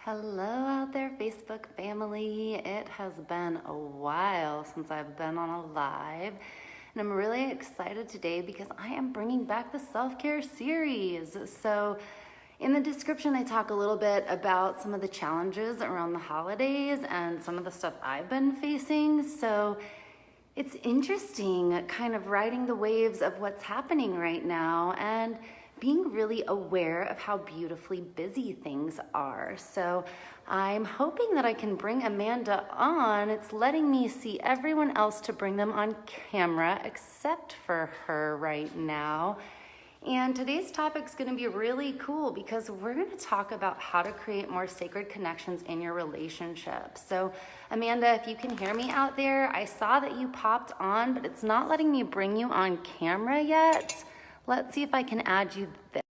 Hello out there, Facebook family. It has been a while since I've been on a live, and I'm really excited today because I am bringing back the self-care series. So in the description, I talk a little bit about some of the challenges around the holidays and some of the stuff I've been facing. So it's interesting kind of riding the waves of what's happening right now and being really aware of how beautifully busy things are. So I'm hoping that I can bring Amanda on. It's letting me see everyone else to bring them on camera except for her right now. And today's topic is going to be really cool because we're going to talk about how to create more sacred connections in your relationship. So, Amanda, if you can hear me out there, I saw that you popped on, but it's not letting me bring you on camera yet. Let's see if I can add you there.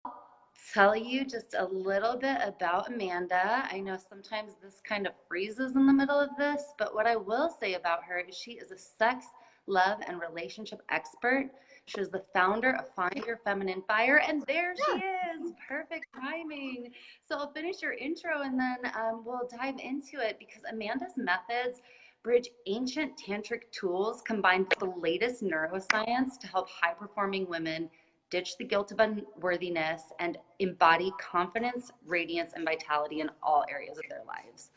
Tell you just a little bit about Amanda. I know sometimes this kind of freezes in the middle of this, but what I will say about her is she is a sex, love, and relationship expert. She is the founder of Find Your Feminine Fire, and there she is. Perfect timing. So I'll finish your intro and then we'll dive into it because Amanda's methods bridge ancient tantric tools combined with the latest neuroscience to help high-performing women ditch the guilt of unworthiness and embody confidence, radiance, and vitality in all areas of their lives.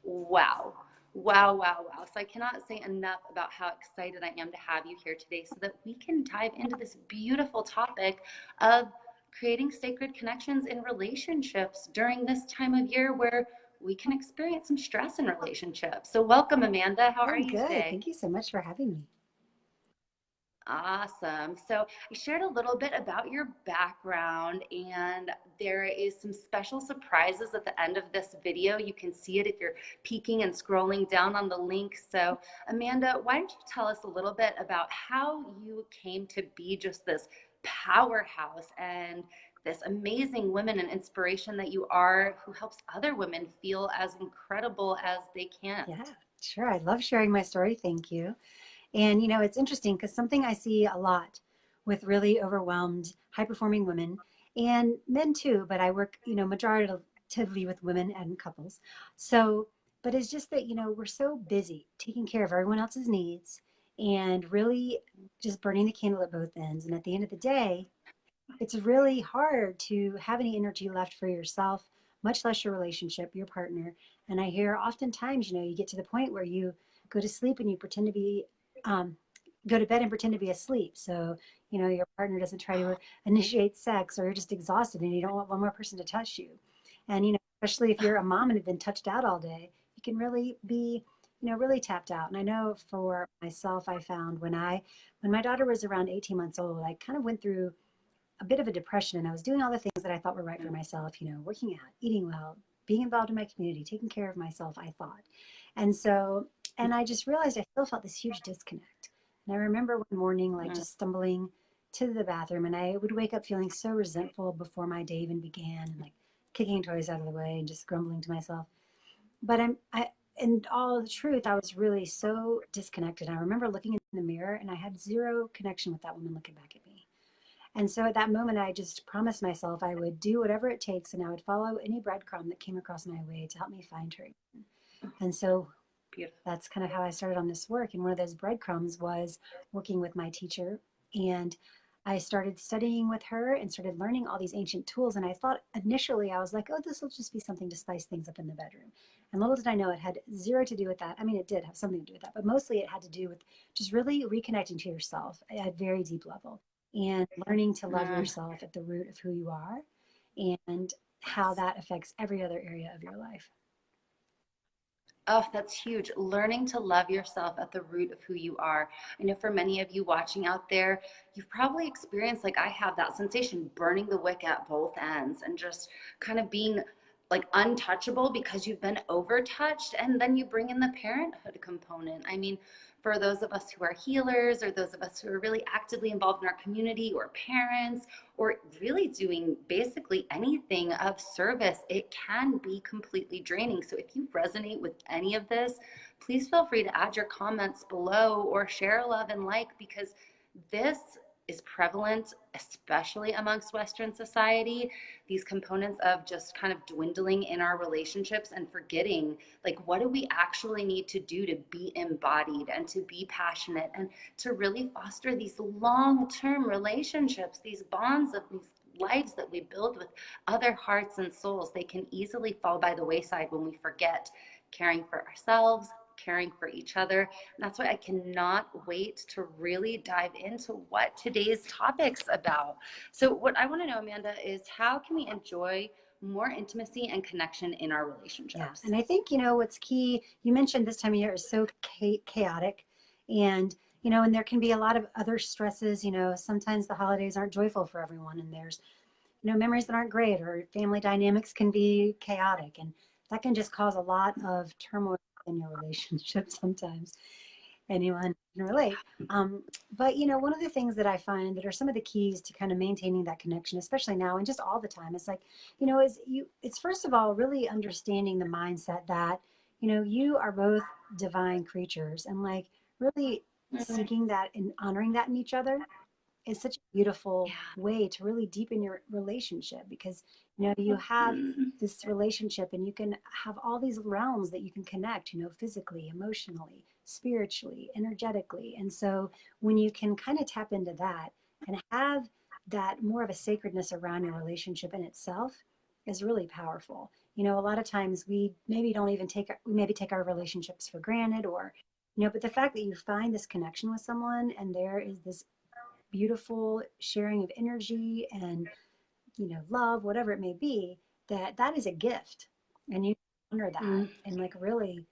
Wow. Wow, wow, wow. So I cannot say enough about how excited I am to have you here today so that we can dive into this beautiful topic of creating sacred connections in relationships during this time of year where we can experience some stress in relationships. So welcome, Amanda. How are I'm you good. today? Thank you so much for having me. Awesome. So I shared a little bit about your background, and there is some special surprises at the end of this video. You can see it if you're peeking and scrolling down on the link. So Amanda, why don't you tell us a little bit about how you came to be just this powerhouse and this amazing woman and inspiration that you are, who helps other women feel as incredible as they can? Yeah, sure. I love sharing my story. Thank you. And, it's interesting because something I see a lot with really overwhelmed, high performing women and men too, but I work, majoritatively with women and couples. So, but it's just that, we're so busy taking care of everyone else's needs and really just burning the candle at both ends. And at the end of the day, it's really hard to have any energy left for yourself, much less your relationship, your partner. And I hear oftentimes, you get to the point where you go to sleep and you pretend to be, go to bed and pretend to be asleep. So, your partner doesn't try to initiate sex, or you're just exhausted and you don't want one more person to touch you. And, especially if you're a mom and have been touched out all day, you can really be, really tapped out. And I know for myself, I found when my daughter was around 18 months old, I kind of went through a bit of a depression, and I was doing all the things that I thought were right for myself, working out, eating well, being involved in my community, taking care of myself, I thought. And so, and I just realized I still felt this huge disconnect. And I remember one morning, like just stumbling to the bathroom, and I would wake up feeling so resentful before my day even began, and like kicking toys out of the way and just grumbling to myself. But in all the truth, I was really so disconnected. I remember looking in the mirror and I had zero connection with that woman looking back at me. And so at that moment, I just promised myself I would do whatever it takes and I would follow any breadcrumb that came across my way to help me find her. And so Beautiful. that's kind of how I started on this work. And one of those breadcrumbs was working with my teacher. And I started studying with her and started learning all these ancient tools. And I thought initially, I was like, oh, this will just be something to spice things up in the bedroom. And little did I know it had zero to do with that. I mean, it did have something to do with that, but mostly it had to do with just really reconnecting to yourself at a very deep level and learning to love Mm. yourself at the root of who you are and how that affects every other area of your life. Oh, that's huge. Learning to love yourself at the root of who you are. I know for many of you watching out there, you've probably experienced, like I have, that sensation burning the wick at both ends and just kind of being like untouchable because you've been overtouched. And then you bring in the parenthood component. I mean, for those of us who are healers or those of us who are really actively involved in our community or parents or really doing basically anything of service, it can be completely draining. So if you resonate with any of this, please feel free to add your comments below or share a love and like, because this is prevalent, especially amongst Western society, these components of just kind of dwindling in our relationships and forgetting, like, what do we actually need to do to be embodied and to be passionate and to really foster these long-term relationships, these bonds of these lives that we build with other hearts and souls. They can easily fall by the wayside when we forget caring for ourselves, caring for each other. And that's why I cannot wait to really dive into what today's topic's about. So what I want to know, Amanda, is how can we enjoy more intimacy and connection in our Yeah. relationships? And I think, what's key, you mentioned this time of year is so chaotic. And, and there can be a lot of other stresses. Sometimes the holidays aren't joyful for everyone, and there's, memories that aren't great, or family dynamics can be chaotic. And that can just cause a lot of turmoil in your relationship sometimes. Anyone can relate. But one of the things that I find that are some of the keys to kind of maintaining that connection, especially now and just all the time, is like, it's first of all really understanding the mindset that, you are both divine creatures, and like really Mm, seeking that and honoring that in each other is such a beautiful yeah. way to really deepen your relationship, because you have Mm, this relationship and you can have all these realms that you can connect, physically, emotionally, spiritually, energetically. And so when you can kind of tap into that and have that more of a sacredness around your relationship in itself is really powerful. A lot of times we maybe don't even we maybe take our relationships for granted, or but the fact that you find this connection with someone and there is this beautiful sharing of energy and love, whatever it may be, that is a gift, and you honor that mm. and like really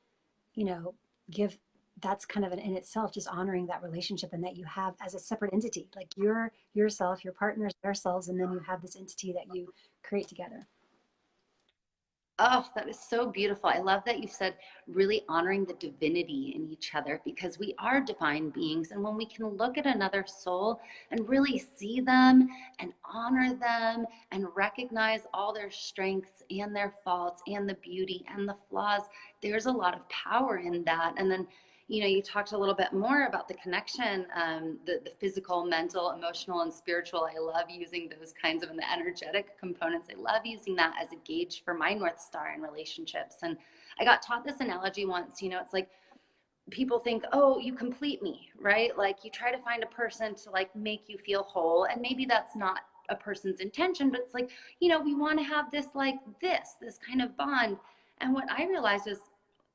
you know give that's kind of in itself just honoring that relationship, and that you have as a separate entity, like your yourself, your partners, themselves, and then you have this entity that you create together. Oh, that is so beautiful. I love that you said really honoring the divinity in each other, because we are divine beings. And when we can look at another soul and really see them and honor them and recognize all their strengths and their faults and the beauty and the flaws, there's a lot of power in that. And then, you talked a little bit more about the connection, the physical, mental, emotional, and spiritual. I love using those kinds of, and the energetic components. I love using that as a gauge for my North Star in relationships. And I got taught this analogy once. It's like people think, oh, you complete me, right? Like you try to find a person to like make you feel whole. And maybe that's not a person's intention, but it's like, we want to have this, like this kind of bond. And what I realized is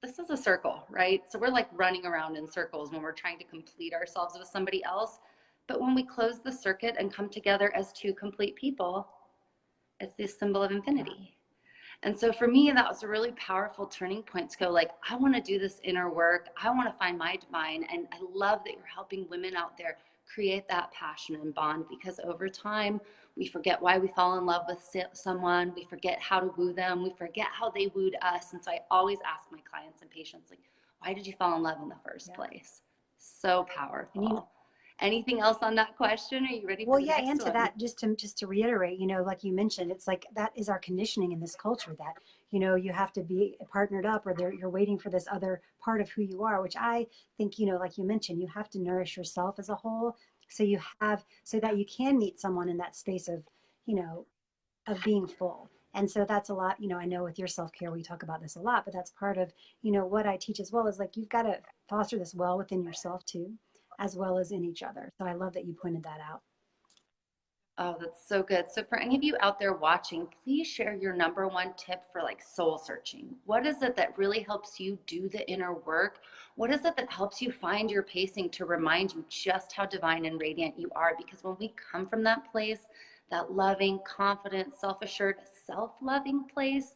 this is a circle, right? So we're like running around in circles when we're trying to complete ourselves with somebody else. But when we close the circuit and come together as two complete people, it's this symbol of Yeah. infinity. And so for me, that was a really powerful turning point to go, like, I want to do this inner work. I want to find my divine. And I love that you're helping women out there create that passion and bond, because over time, we forget why we fall in love with someone. We forget how to woo them. We forget how they wooed us. And so I always ask my clients and patients, like, why did you fall in love in the first Yeah. place? So And powerful. Anything else on that question? Are you ready for well, the yeah, next and to one? that, just to reiterate, like you mentioned, it's like that is our conditioning in this culture, that you have to be partnered up, or you're waiting for this other part of who you are, which I think, like you mentioned, you have to nourish yourself as a whole, so that you can meet someone in that space of you know of being full. And so that's a lot, I know with your self-care we talk about this a lot, but that's part of what I teach as well, is like you've got to foster this well within yourself too, as well as in each other. So I love that you pointed that out. Oh, that's so good. So for any of you out there watching, please share your number one tip for like soul searching. What is it that really helps you do the inner work? What is it that helps you find your pacing to remind you just how divine and radiant you are? Because when we come from that place, that loving, confident, self-assured, self-loving place,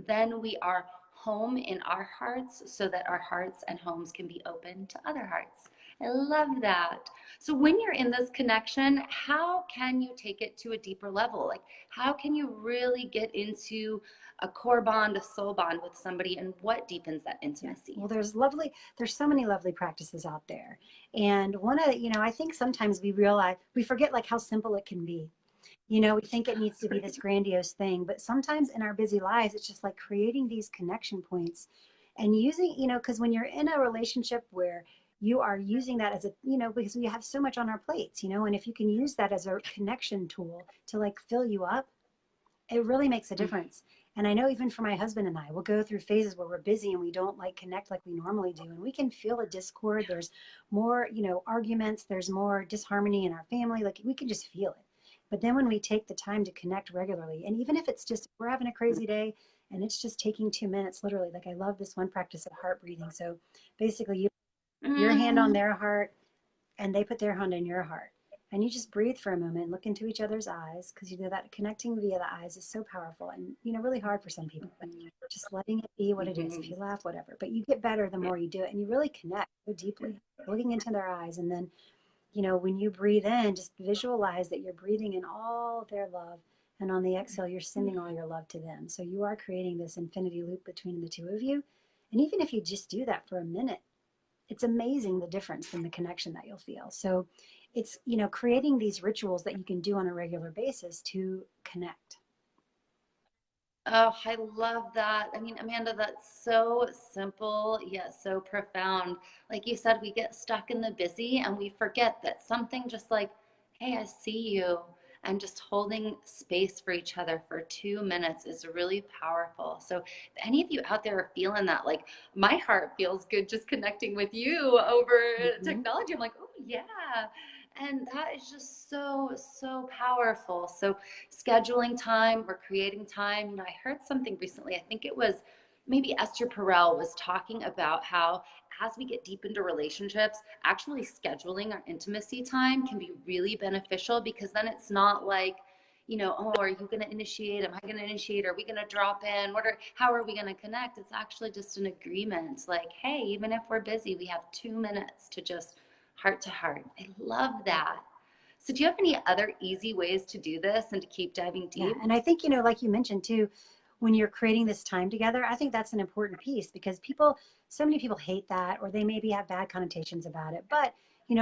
then we are home in our hearts, so that our hearts and homes can be open to other hearts. I love that. So when you're in this connection, how can you take it to a deeper level? Like, how can you really get into a core bond, a soul bond with somebody, and what deepens that Yeah. intimacy? Well, there's so many lovely practices out there. And one of, I think sometimes we forget like how simple it can be. We think it needs to be this grandiose thing, but sometimes in our busy lives, it's just like creating these connection points and using, because when you're in a relationship where you are using that as a, because we have so much on our plates, and if you can use that as a connection tool to like fill you up, it really makes a difference. And I know even for my husband and I, we'll go through phases where we're busy and we don't like connect like we normally do. And we can feel a discord. There's more, arguments, there's more disharmony in our family. Like we can just feel it. But then when we take the time to connect regularly, and even if it's just we're having a crazy day and it's just taking 2 minutes, literally, like I love this one practice of heart breathing. So basically, you put your hand on Mm. their heart and they put their hand in your heart. And you just breathe for a moment, look into each other's eyes, because you know that connecting via the eyes is so powerful and really hard for some people. But just letting it be what it is. If Mhm. you laugh, whatever. But you get better the more you do it, and you really connect so deeply, looking into their eyes. And then, when you breathe in, just visualize that you're breathing in all of their love. And on the exhale, you're sending all your love to them. So you are creating this infinity loop between the two of you. And even if you just do that for a minute, it's amazing the difference in the connection that you'll feel. So it's, creating these rituals that you can do on a regular basis to connect. Oh, I love that. I mean, Amanda, that's so simple yet so profound. Like you said, we get stuck in the busy and we forget that something just like, hey, I see you, and just holding space for each other for 2 minutes is really powerful. So, if any of you out there are feeling that, like my heart feels good just connecting with you over Mm-hmm. technology, I'm like, oh, yeah. And that is just so, so powerful. So, scheduling time or creating time. I heard something recently. I think it was maybe Esther Perel was talking about how as we get deep into relationships, actually scheduling our intimacy time can be really beneficial, because then it's not like, oh, are you going to initiate? Am I going to initiate? Are we going to drop in? How are we going to connect? It's actually just an agreement. Like, hey, even if we're busy, we have 2 minutes to just heart to heart. I love Yeah. that. So, do you have any other easy ways to do this and to keep diving Yeah. deep? And I think, like you mentioned too, when you're creating this time together, I think that's an important piece because so many people hate that or they maybe have bad connotations about it. But,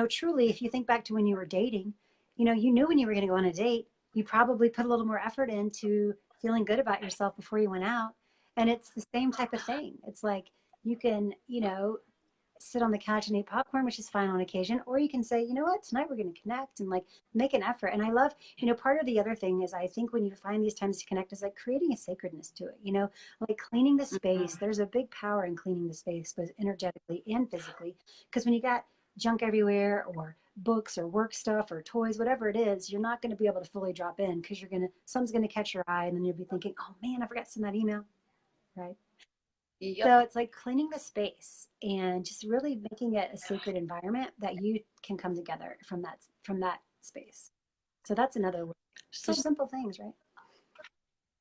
truly, if you think back to when you were dating, you knew when you were going to go on a date, you probably put a little more effort into feeling good about yourself before you went out. And it's the same type of thing. It's like you can, sit on the couch and eat popcorn, which is fine on occasion, or you can say, you know what, tonight we're going to connect and like make an effort. And I love, part of the other thing is I think when you find these times to connect is like creating a sacredness to it, like cleaning the space. Mhm. There's a big power in cleaning the space, both energetically and physically, because when you got junk everywhere or books or work stuff or toys, whatever it is, you're not going to be able to fully drop in because something's going to catch your eye and then you'll be thinking, oh man, I forgot to send that email, right? So Yep. it's like cleaning the space and just really making it a sacred environment that you can come together from that space. So that's another way. So, Just simple things, right?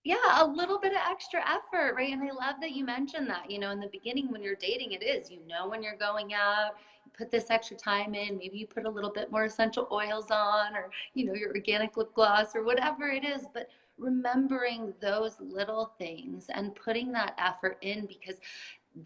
yeah, a little bit of extra effort, right? And I love that you mentioned that, in the beginning when you're dating, it is, when you're going out, you put this extra time in, maybe you put a little bit more essential oils on, or, your organic lip gloss or whatever it is, but remembering those little things and putting that effort in, because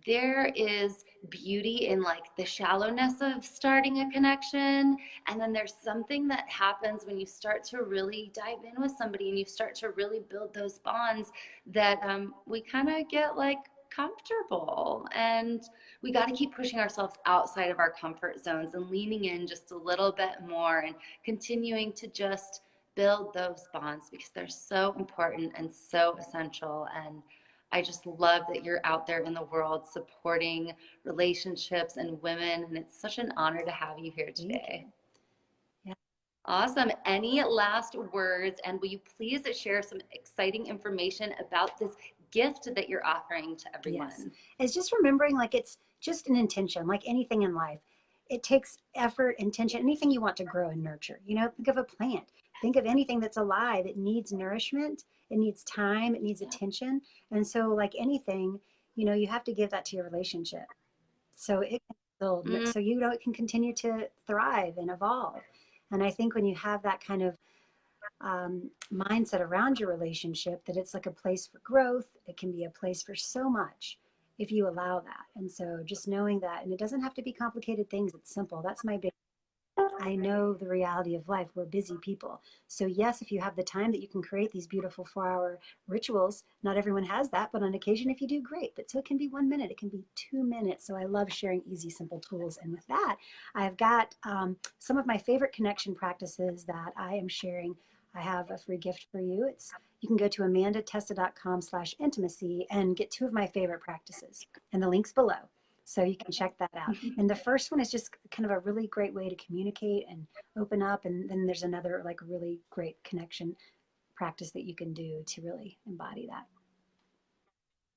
there is beauty in like the shallowness of starting a connection, and then there's something that happens when you start to really dive in with somebody and you start to really build those bonds that we kind of get like comfortable, and we got to keep pushing ourselves outside of our comfort zones and leaning in just a little bit more and continuing to just build those bonds, because they're so important and so essential. And I just love that you're out there in the world supporting relationships and women. And it's such an honor to have you here Thank you. today. Yeah. Awesome. Any last words? And will you please share some exciting information about this gift that you're offering to Yes. everyone? It's just remembering like it's just an intention, like anything in life. It takes effort, intention, anything you want to grow and nurture. Think of a plant. Think of anything that's alive. It needs nourishment, it needs time, it needs Yeah. attention. And so, like anything, you have to give that to your relationship. So it can build, Mm, so it can continue to thrive and evolve. And I think when you have that kind of mindset around your relationship, that it's like a place for growth. It can be a place for so much if you allow that. And so just knowing that, and it doesn't have to be complicated things. It's simple. That's my big. I know the reality of life. We're busy people. So, yes, if you have the time that you can create these beautiful 4 hour rituals, not everyone has that, but on occasion, if you do, great. But so it can be 1 minute, it can be 2 minutes. So, I love sharing easy, simple tools. And with that, I've got some of my favorite connection practices that I am sharing. I have a free gift for you. It's you can go to amandatesta.com/intimacy and get 2 of my favorite practices. And the link's below. So you can check that out. And the first one is just kind of a really great way to communicate and open up. And then there's another like really great connection practice that you can do to really embody that.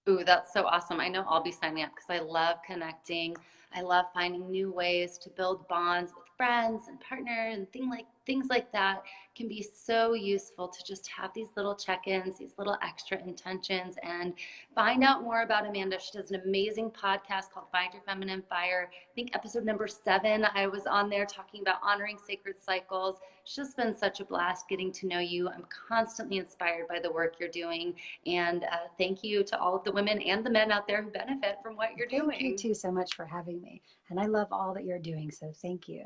Ooh, that's so awesome. I know I'll be signing up because I love connecting. I love finding new ways to build bonds with friends and partners and things like that can be so useful to just have these little check-ins, these little extra intentions, and find out more about Amanda. She does an amazing podcast called Find Your Feminine Fire. I think episode number 7, I was on there talking about honoring sacred cycles. It's just been such a blast getting to know you. I'm constantly inspired by the work you're doing. And thank you to all of the women and the men out there who benefit from what you're doing. Thank you too so much for having me. And I love all that you're doing. So thank you.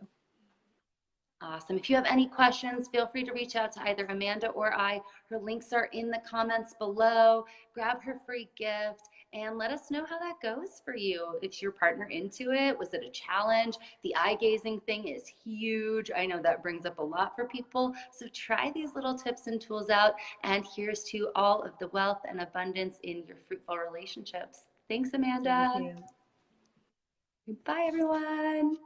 Awesome. If you have any questions, feel free to reach out to either Amanda or I. Her links are in the comments below. Grab her free gift and let us know how that goes for you. Is your partner into it? Was it a challenge? The eye gazing thing is huge. I know that brings up a lot for people. So try these little tips and tools out. And here's to all of the wealth and abundance in your fruitful relationships. Thanks, Amanda. Thank you. Bye, everyone.